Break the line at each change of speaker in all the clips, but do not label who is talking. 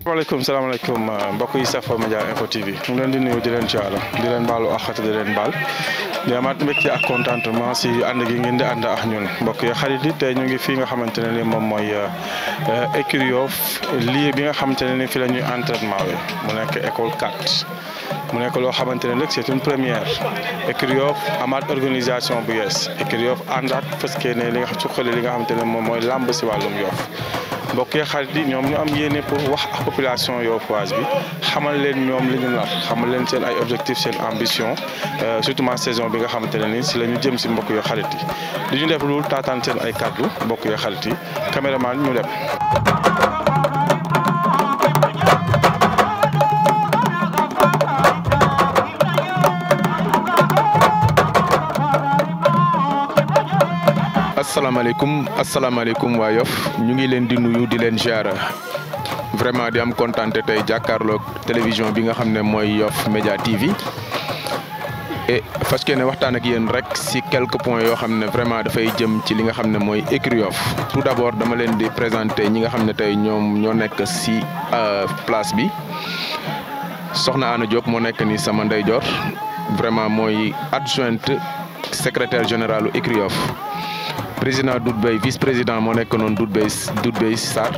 waaleykum salaamaaleykum mbokk yi safo Média Info TV ñu leen di nuyu di leen ziar di leen baalu àq di leen baal di amaat mbégte ak contentement si ànd gi ngeen di ànd ak ñun mbokk yi xarit yi tey ñu ngi fii nga xamante ne ni moom mooy écurie Yoff lieu bi nga xamante ne ni fi la ñuy entraînement wi mu nekk école 4 mu nekk loo xamante ne nag c'est une première écurie Yoff amaat organisation bu yees écurie Yoff àndaat fas yéene li nga xam suqali li nga xamante ne moom mooy làmb si wàllum Yoff mbokk yi xarit yi ñoom ñu am yéene pour wax ak population yoffoise bi xamal leen ñoom li ñu nar xamal leen seen ay objectifs seen ambition surtout ma saison bi nga xamante ne ni si la ñu jëm si mbokk yoo xarit yi di ñu def lu taataan seen ay kàddu mbokk yoo xarit yi caméraman ñu dem.
asalaamaaleykum waa Yoff ñu ngi leen di nuyu di leen ziar vraiment di am kontaan tey jàkkaarloog télévision bi nga xam ne mooy Yoff Média TV et fas yéene waxtaan ak yéen rek si quelques points yoo xam ne vraiment dafay jëm ci li nga xam ne mooy écurie Yoff tout d'abord dama leen di présenter ñi nga xam ne tey ñoom ñoo nekk si place bi soxna Anna Diop moo nekk ni sama ndeyjoor vraiment mooy adjointe secrétaire général u écurie Yoff président Doudou Beye vice-président moo nekk noonu Doudou Beye Sarr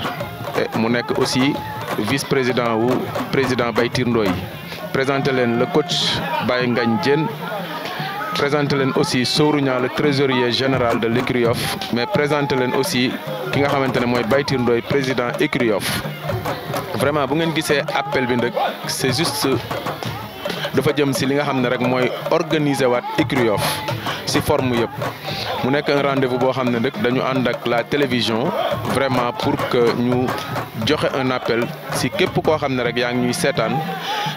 mu nekk aussi vice-président wu président Baytir Ndoye présenté leen le coach Baye Ngagne Diène présenté leen aussi Sourou Niang le trésorier général de l'écurie Yoff mais présenté leen aussi ki nga xamante ne mooy Baytir Ndoye président écurie Yoff vraiment bu ngeen gisee appel bi nag c'est juste dafa jëm si li nga xam ne rek mooy organiser waat écurie Yoff si forme yëpp mu nekk un rendez-vous boo xam ne nag dañu ànd ak la télévision vraiment pour que ñu joxe un appel si képp koo xam ne rek yaa ngi ñuy seetaan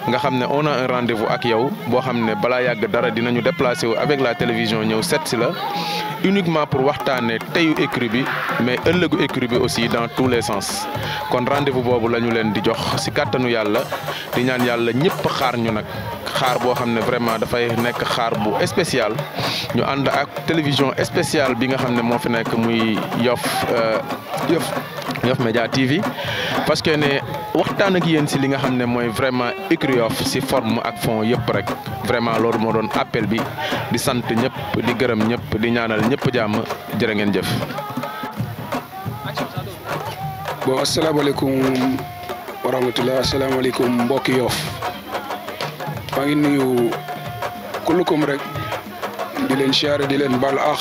nga xam ne on a un rendez-vous ak yow boo xam ne balaa yàgg dara dinañu déplacer wu avec la télévision ñëw seet si la uniquement pour waxtaanee teyu écurie bi mais ëllëgu écurie bi aussi dans tous les sens kon rendez-vous boobu la ñu leen di jox si kàttanu yàlla di ñaan yàlla ñëpp xaar ñu nag xaar boo xam ne vraiment dafay nekk xaar bu spécial ñu ànd ak télévision spéciale bi nga xam ne moo fi nekk muy Yoff Média TV parce que ne waxtaan ak yéen si li nga xam ne mooy vraiment écurie Yoff si forme ak fond yëpp rek vraiment loolu moo doon appel bi di sant ñëpp di gërëm ñëpp di ñaanal ñëpp jàmm jërë ngeen jëf.
bon asalaamaaleykum wa rahmatulah asalaamaaleykum mbokki Yoff maa ngi nuyu kullukum rek di leen siyaare di leen baal ax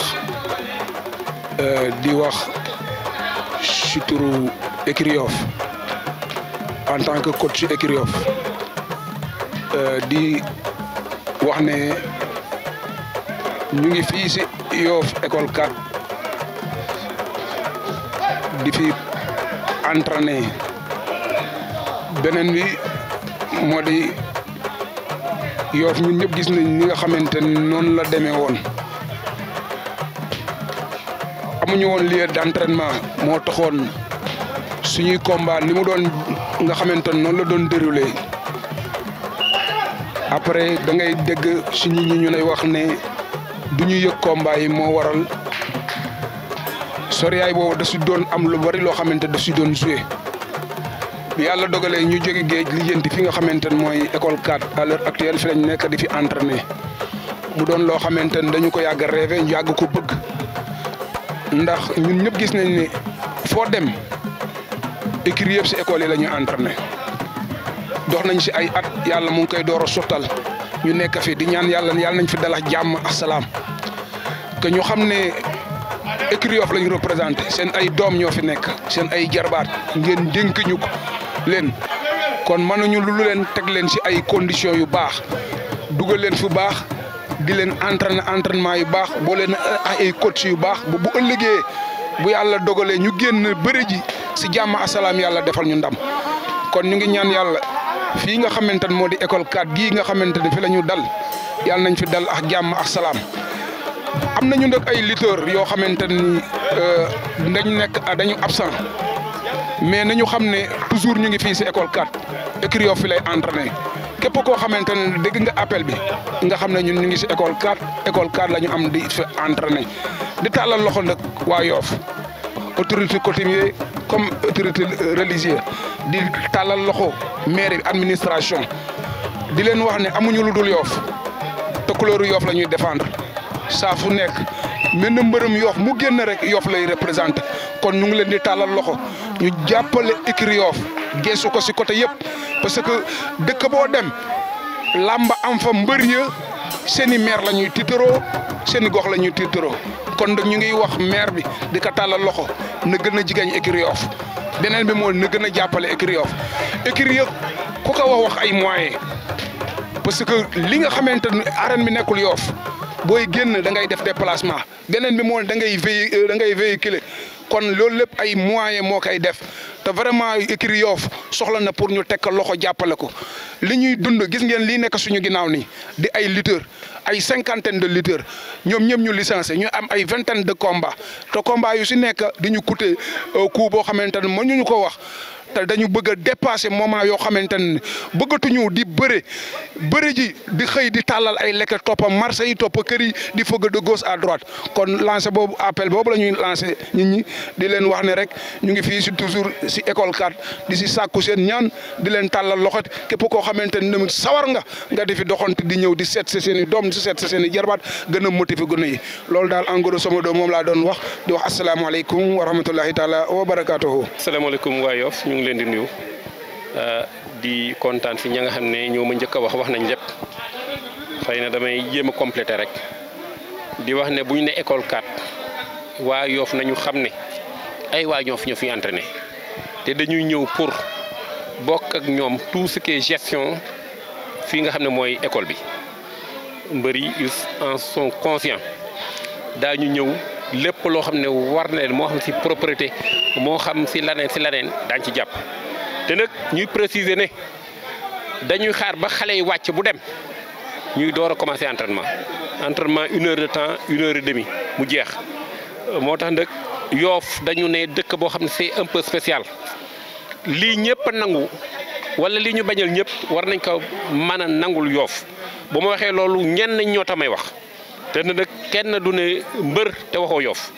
di wax ci turu écurie Yoff en tant que coach ci écurie Yoff di wax ne ñu ngi fii ci Yoff école 4 di fi entraîner beneen bi moo di Yoff ñun ñëpp gis nañ ni nga xamante ne noonu la demee woon amuñu woon lieu d'entraînement moo taxoon suñuy combat ni mu doon nga xamante ne noonu la doon déroulé après da ngay dégg suñu ñi ñu lay wax ne du ñu yëg combat yi moo waral soriyaay boobu da si doon am lu bari loo xamante daf si doon joué bi yàlla dogalee ñu jóge géej lijjanti fi nga xamante ne mooy école 4 à l'heure actuelle fi lañ nekk di fi entraîner mu doon loo xamante ne dañu ko yàgg a rêvé ñu yàgg ko bëgg ndax ñun ñëpp gis nañ ne foo dem écurie yëpp si école yi la ñuy entraîner dox nañ si ay at yàlla mu ngi koy door a sottal ñu nekk fi di ñaan yàlla nañ fi dalax jàmm ak salaam que ñu xam ne écurie Yoff la ñu représenté seen ay doom ñoo fi nekk seen ay jarbaat ngeen dénk ñu ko leen kon mënuñu lu leen teg leen si ay conditions yu baax dugal leen fu baax di leen entraînement yu baax boo leen ay coach yu baax bu ëllëgee bu yàlla dogalee ñu génn bëri ji si jàmm asalaam yàlla defal ñu ndam kon ñu ngi ñaan yàlla fii nga xamante ne moo di école 4 gii nga xamante ne fi la ñu dal yàlla nañ fi dal ak jàmm ak salaam am nañu nag ay lutteurs yoo xamante ni dañu absent mais nañu xam ne toujours ñu ngi fii si école 4 écurie Yoff fi lay entraîner képp koo xamante ne dégg nga appel bi nga xam ne ñun ñu ngi si école 4 la ñu am di fi entraîner di tàllal loxo nag waa Yoff autorité coutumier comme autorité religieuse di tàllal loxo mairie administration di leen wax ne amuñu lu dul Yoff te couleur Yoff la ñuy défendre saa fu nekk mel na mbërëm Yoff mu génn rek Yoff lay représenté kon ñu ngi leen di tàllal loxo ñu jàppale écurie Yoff geesu ko si côté yëpp parce que dëkk boo dem làmba am fa mbër ya seen i maire la ñuy tiitaroo seen i gox la ñuy tiitaroo kon nag ñu ngi wax maire bi di ko tàllal loxo na gën a jigéen écurie Yoff beneen bi mooy na gën a jàppale écurie Yoff écurie yëpp ku ko wax ay moyens parce que li nga xamante ni arène bi nekkul Yoff booy génn da ngay def déplacement beneen bi mooy da ngay véhiculer kon loolu lépp ay moyens moo koy def te vraiment écurie Yoff soxla na pour ñu tekk loxo jàppale ko li ñuy dund gis ngeen lii nekk suñu ginnaaw nii di ay lutteurs ay 50aine de lutteurs ñoom ñëpp ñu licencié ñu am ay 20aine de combats te combats yu si nekk di ñu coûter coût boo xamante ne mënuñu ko wax. te dañu bëgg a dépasser moment yoo xamante ne bëggatuñu di bëre ji di xëy di tàllal ay lekk toppa marché yi toppa kër yi di fëgg de gauche à droite kon lancé boobu appel boobu la ñuy lancé nit ñi di leen wax ne rek ñu ngi fii si toujours si école 4 di si sàkku seen ñaan di leen tàllal loxot képp koo xamante ne sawar nga di fi doxante di ñëw di seet si seen i doom di seet si seen i jarbaat gën a motiver gën a yi loolu daal en grosso modo moom laa doon wax di wax asalaamaaleykum wa rahmatullahi taala wa barakaatuhu.
asalaamaaleykum waa Yoff ñu ngi leen di nuyu di kontaan si ña nga xam ne ñoo ma njëkk a wax nañ lépp xëy na damay jéem a complété rek di wax ne bu ñu ne école 4 waa Yoff nañu xam ne ay waa Yoff ñoo fi entraîné te dañuy ñëw pour bokk ak ñoom tout ce qui est gestion fii nga xam ne mooy école bi mbër yi ils en sont conscients daañu ñëw lépp loo xam ne war na leen moo xam si propriété moo xam si laneen daañ ci jàpp te nag ñuy préciser ne dañuy xaar ba xale yi wàcc bu dem ñuy door a commencer entraînement 1 heure de temps 1 heure et demie mu jeex moo tax nag Yoff dañu ne dëkk boo xam ne c'est un peu spécial lii ñëpp a nangu wala lii ñu bañal ñëpp war nañ ko mën a nangul Yoff bu ma waxee loolu ñenn ñoo tamay wax te nag kenn du ne mbër te waxoo Yoff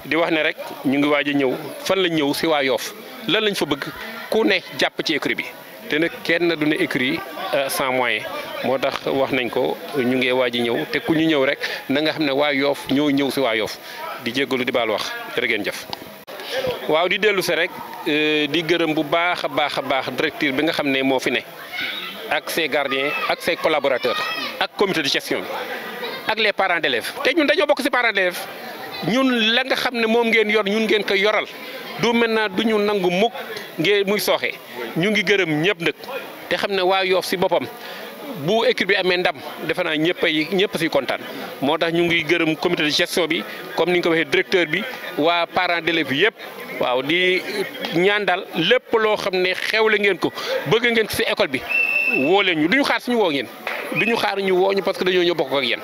di wax ne rek ñu ngi waaj a ñëw fan lañ ñëw si waa Yoff lan lañ fa bëgg ku ne jàpp ci écurie bi te nag kenn du ne écurie sans moyen moo tax wax nañ ko ñu ngi waaj a ñëw te ku ñu ñëw rek na nga xam ne waa Yoff ñoo ñëw si waa Yoff di jéggalu di baal wax jërë ngeen jëf. waaw di dellu si rek di gërëm bu baax a baax directeur bi nga xam ne moo fi ne ak ses gardiens ak ses collaborateurs ak comité de gestion bi ak les parents d'élèves te ñun dañoo bokk si parents d'élèves ñun la nga xam ne moom ngeen yor ñun ngeen koy yoral du maintenant du ñu nangu mukk ngeen muy sooxe ñu ngi gërëm ñëpp nag te xam ne waa Yoff si boppam bu équipe bi amee ndam defe naa ñëpp si kontaan moo tax ñu ngi gërëm comité de gestion bi comme ni nga ko waxee directeur bi waa parents d'élèves yëpp waaw di ñaan daal lépp loo xam ne xewle ngeen ko bëgg ngeen ko si école bi woo leen ñu du ñu xaar suñu woo ngeen du ñu xaar ñu woo ñu parce que dañoo ñoo bokk ak yéen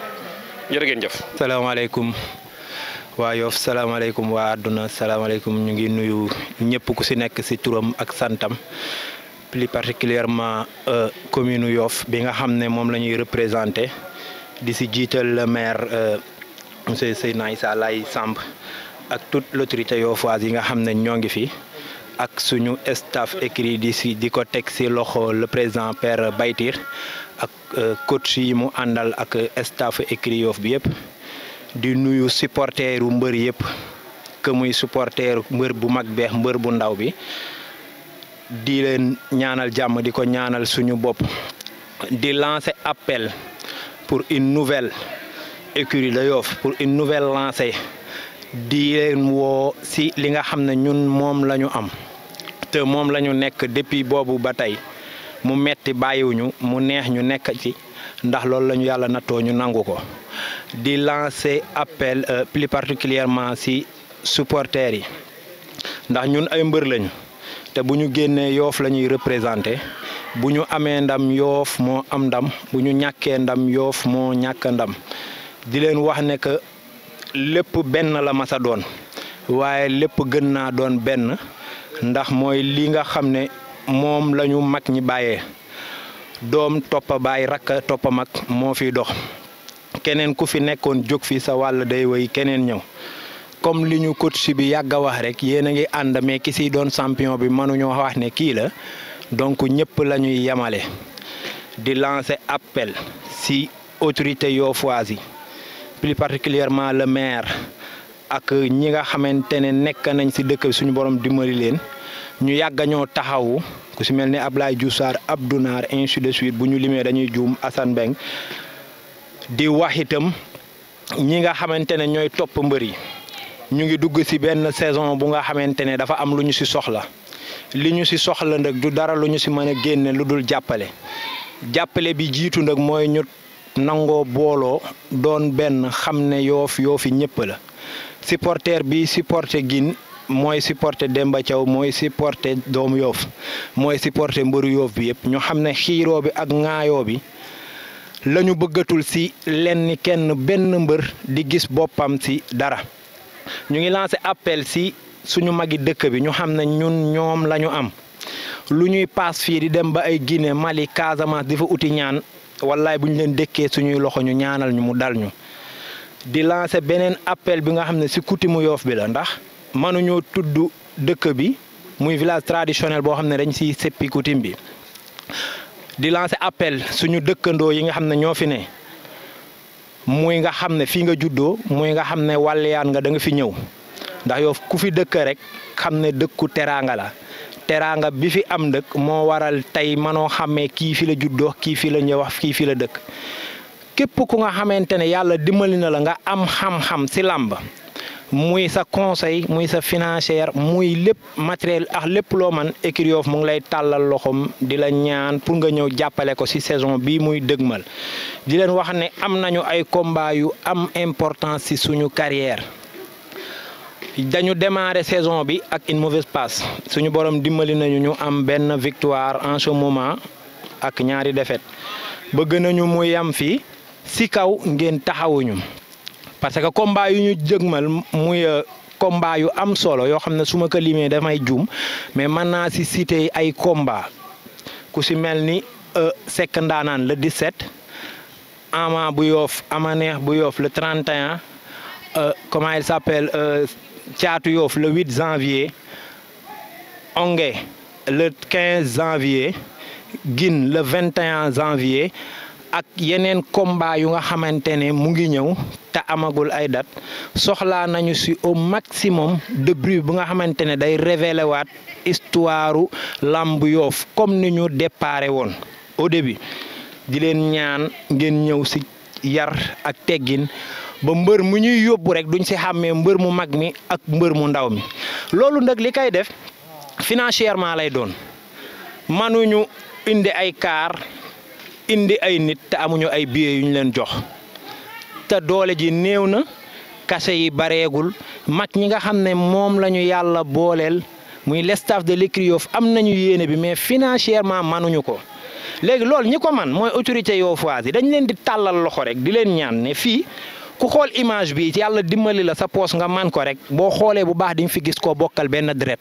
jërë ngeen jëf.
salaamaaleykum waa Yoff salaamaaleykum waa àdduna salaamaaleykum ñu ngi nuyu ñëpp ku si nekk si turam ak santam plus particulièrement commune Yoff bi nga xam ne moom la ñuy représenté di si jiital le maire monsieur Seydina Issa Laye Samb ak toute l'autorité yoffoise yi nga xam ne ñoo ngi fi ak suñu staff écrit di ko teg si loxo le président Père Baytir ak coach yi mu àndal ak staff écrit Yoff bi yëpp di nuyu supporteru mbër yëpp que muy supporter mbër bu mag beex mbër bu ndaw bi di leen ñaanal jàmm di ko ñaanal suñu bopp di lancer appel pour une nouvelle écurie de Yoff pour une nouvelle lancée di leen woo si li nga xam ne ñun moom la ñu am te moom la ñu nekk depuis boobu ba tey mu metti bàyyiwuñu mu neex ñu nekk ci ndax loolu la ñu yàlla nattoo ñu nangu ko di lancer appel plus particulièrement si supporters yi ndax ñun ay mbër lañu te bu ñu génnee Yoff la ñuy représenté bu ñu amee ndam Yoff moo am ndam bu ñu ñàkkee ndam Yoff moo ñàkk ndam di leen wax ne que lépp benn la masa doon waaye lépp gën naa doon benn ndax mooy li nga xam ne moom la ñu mag ñi bàyyee doom toppa baay rakk toppa mag moo fi dox keneen ku fi nekkoon jóg fi sa wàll day woy keneen ñëw comme li ñu coach bi yàgg a wax rek yéen a ngi ànd mais ki si doon champion bi mënuñoo wax ne kii la donc ñëpp la ñuy yemale di lancer appel si autorité yoofoise yi plus particulièrement le maire ak ñi nga xamante ne nekk nañ si dëkk bi suñu borom dimbali leen ñu yàgg ñoo taxawu ku si mel ni Ablaye Diouf Sarr Abdou Naar ainsi de suite bu ñu limee dañuy juum Assane Mbeng di wax itam ñi nga xamante ne ñooy topp mbër yi ñu ngi dugg si benn saison bu nga xamante ne dafa am lu ñu si soxla li ñu si soxla nag du dara lu ñu si mën a génne lu dul jàppale bi jiitu nag mooy ñu nangoo booloo doon benn xam ne yoofi ñëpp la supporter bi supporter Guine mooy supporter Demba Thiaw mooy supporter doomu Yoff mooy supporter mbëru Yoff bi yëpp ñu xam ne xiiroo bi ak ŋaayoo bi la ñu bëggatul si lenn kenn benn mbër di gis boppam si dara ñu ngi lancé appel si suñu magi dëkk bi ñu xam ne ñun ñoom la ñu am lu ñuy paas fii di dem ba ay Guinée Mali Casamance di fa uti ñaan wallaay bu ñu leen dëkkee suñuy loxo ñu ñaanal ñu mu dal ñu di lancé beneen appel bi nga xam ne si coutume Yoff bi la ndax mënuñoo tudd dëkk bi muy village traditionnel boo xam ne dañ siy seppi coutume bi di lancer appel suñu dëkkandoo yi nga xam ne ñoo fi ne muy nga xam ne fii nga juddoo muy nga xam ne wàlliyaan nga da nga fi ñëw ndax Yoff ku fi dëkk rek xam ne dëkku teraanga la teraanga bi fi am dëkk moo waral tey manoo xàmmee kii fi la juddoo kii fi la ñëw wax kii fi la dëkk képp ku nga xamante ne yàlla dimbali na la nga am xam-xam si làmb muy sa conseil muy sa financière muy lépp matériel ak lépp loo man écurie Yoff mu ngi lay tàllal loxoom di la ñaan pour nga ñëw jàppale ko ci saison bii muy dëgmal di leen wax ne am nañu ay combat yu am importance ci suñu carrière dañu démarrer saison bi ak une mauvaise passe suñu borom dimbali nañu ñu am benn victoire en ce moment ak ñaari défaite bëgg nañu mu yam fii ci kaw ngeen taxawuñu parce que combat yu ñu jëgmal muy combat yu am solo yoo xam ne su ma ko limee damay juum mais mën naa ci citer ay combat ku ci mel ni Seck Ndaanaan le 17 Ama bu Yoff Ama Neex bu Yoff le 31 comment il s'appelle Caatu Yoff le 8 janvier Ongué le 15 janvier Guine le 21 janvier ak yeneen combat yu nga xamante ne mu ngi ñëw te amagul ay date soxlaa nañu ci au maximum de bruit bu nga xamante ne day révéler waat histoire lamb Yoff comme ni ñu déparé woon au début di leen ñaan ngeen ñëw ci yar ak teggin ba mbër mu ñuy yóbbu rek duñ ci xàmmee mbër mu mag mi ak mbër mu ndaw mi loolu nag li koy def financièrement lay doon manuñu indi ay car indi ay nit te amuñu ay billets yu ñu leen jox te doole ji néew na kase yi bareegul mag ñi nga xam ne moom la ñu yàlla booleel muy le staff de l'écurie Yoff am nañu yéene bi mais financièrement manuñu ko léegi loolu ñi ko man mooy autorité yoffoise yi dañ leen di tàllal loxo rek di leen ñaan ne fii ku xool image bi yàlla dimbali la sa poos nga man ko rek boo xoolee bu baax di nga fi gis koo bokkal benn deret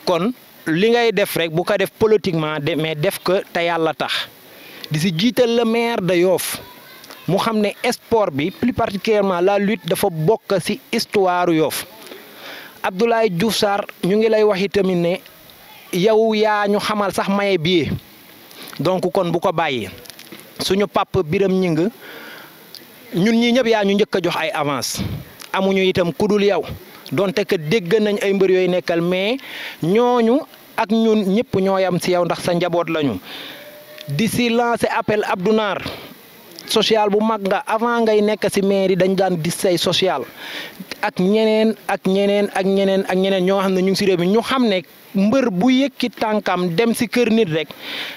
kon li ngay def rek bu ko def politiquement mais def ko te yàlla tax di si jiital le maire de Yoff mu xam ne sport bi plus particulièrement la lutte dafa bokk ci histoire Yoff Abdoulaye Diouf Sarr ñu ngi lay wax itamit ne yow yaa ñu xamal sax maye billet donc kon bu ko bàyyi suñu papa Biram Ñing ñun ñi ñëpp yaa ñu njëkk a jox ay avance amuñu itam kudul yow donte que dégg nañ ay mbër yooyu nekkal mais ñooñu ak ñun ñëpp ñoo yam ci yow ndax sa njaboot lañu di si lancer appel Abdou Naar social bu mag nga avant ngay nekk ci mairie dañ daan di say social ak ñeneen ak ñeneen ak ñeneen ak ñeneen ñoo xam ne ñu ngi ci réew mi ñu xam ne mbër bu yëkki tànkam dem ci kër nit rek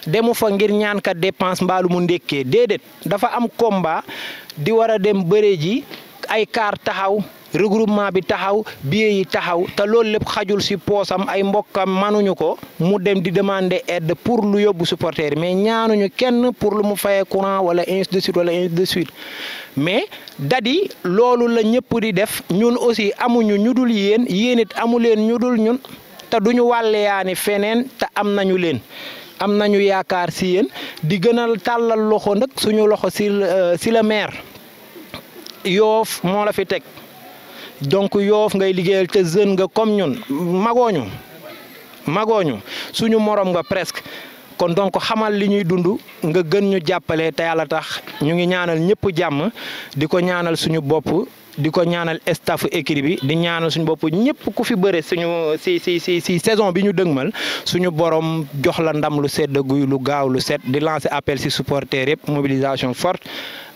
demu fa ngir ñaan ka dépense mbaalu mu ndékkee déedéet dafa am combat di war a dem bëre ji ay car taxaw regroupement bi taxaw billet yi taxaw te loolu lépp xajul ci poosam ay mbokkam manuñu ko mu dem di demander aide pour lu yóbbu supporter mais ñaanuñu kenn pour lu mu fayee courant wala ainsi de suite wala ainsi de suite mais dadi loolu la ñëpp di def ñun aussi amuñu ñu dul yéen it amu leen ñu dul ñun te duñu wàlleyaani feneen te am nañu leen am nañu yaakaar ci yéen di gënal tàllal loxo nag suñu loxo ci le maire Yoff moo la fi teg donc Yoff ngay liggéeyal te jeune nga comme ñun magooñu suñu morom nga presque kon donc xamal li ñuy dund nga gën ñu jàppale te yàlla tax ñu ngi ñaanal ñëpp jàmm di ko ñaanal suñu bopp di ko ñaanal staff écrit bi di ñaanal suñu bopp ñëpp ku fi bëre suñu si saison bi ñu dëgmal suñu borom jox la ndam lu sedd guy lu gaaw lu set di lancer appel si supporters yëpp mobilisation forte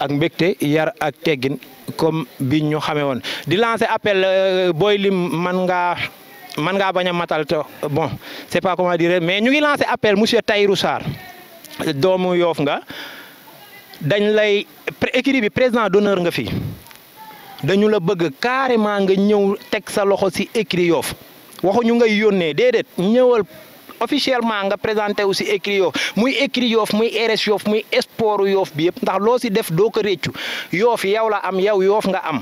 ak mbégte yar ak teggin comme bi ñu xamee woon di lancer appel booy lim man ngaa bañ a matal te bon c'est pas comment dire mais ñu ngi lancer appel monsieur Tahirou Sarr doomu Yoff nga dañ lay écrit bi président d'honneur nga fi. dañu la bëgg carrément nga ñëw teg sa loxo ci écrit Yoff waxuñu ngay yónnee déedéet ñëwal officiellement nga présenté wu ci écrit Yoff muy écrit Yoff muy RS Yoff muy sport Yoff bi yëpp ndax loo ci def doo ko réccu Yoff yow la am yow Yoff nga am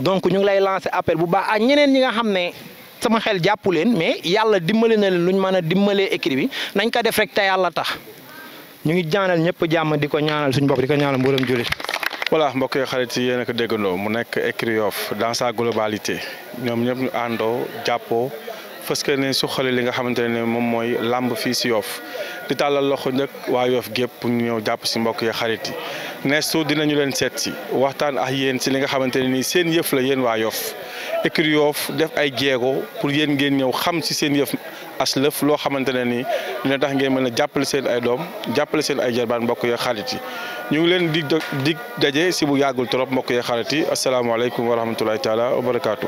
donc ñu ngi lay lancer appel bu baax ak ñeneen ñi nga xam ne sama xel jàppu leen mais yàlla dimbali na leen luñ mën a dimbalee écrit bi nañ ko def rek te yàlla tax ñu ngi ñaanal ñëpp jàmm di ko ñaanal suñu bopp di ko ñaanal mboolem jullit.
voilà mbokk yi xarit yi yéen a ko déggandoo mu nekk écurie Yoff dans sa globalité ñoom ñëpp ñu àndoo jàppoo fës que ne suqali li nga xamante ne moom mooy làmb fii si Yoff di tàllal loxo njëkk waa Yoff gépp ñu ñëw jàpp si mbokk yi xarit yi neestu dinañu leen seet si waxtaan ak yéen si li nga xamante ne nii seen yëf la yéen waa Yoff écurie Yoff def ay jéego pour yéen ngeen ñëw xam si seen yëf as lëf loo xamante ne nii dina tax ngeen mën a jàppale seen ay doom jàppale seen ay jarbaan mbokk yi xarit yi ñu ngi leen dig daje si bu yàggul trop mbokk yi xarit yi asalaamaaleykum wa rahmatulahi taala wa barakaatu.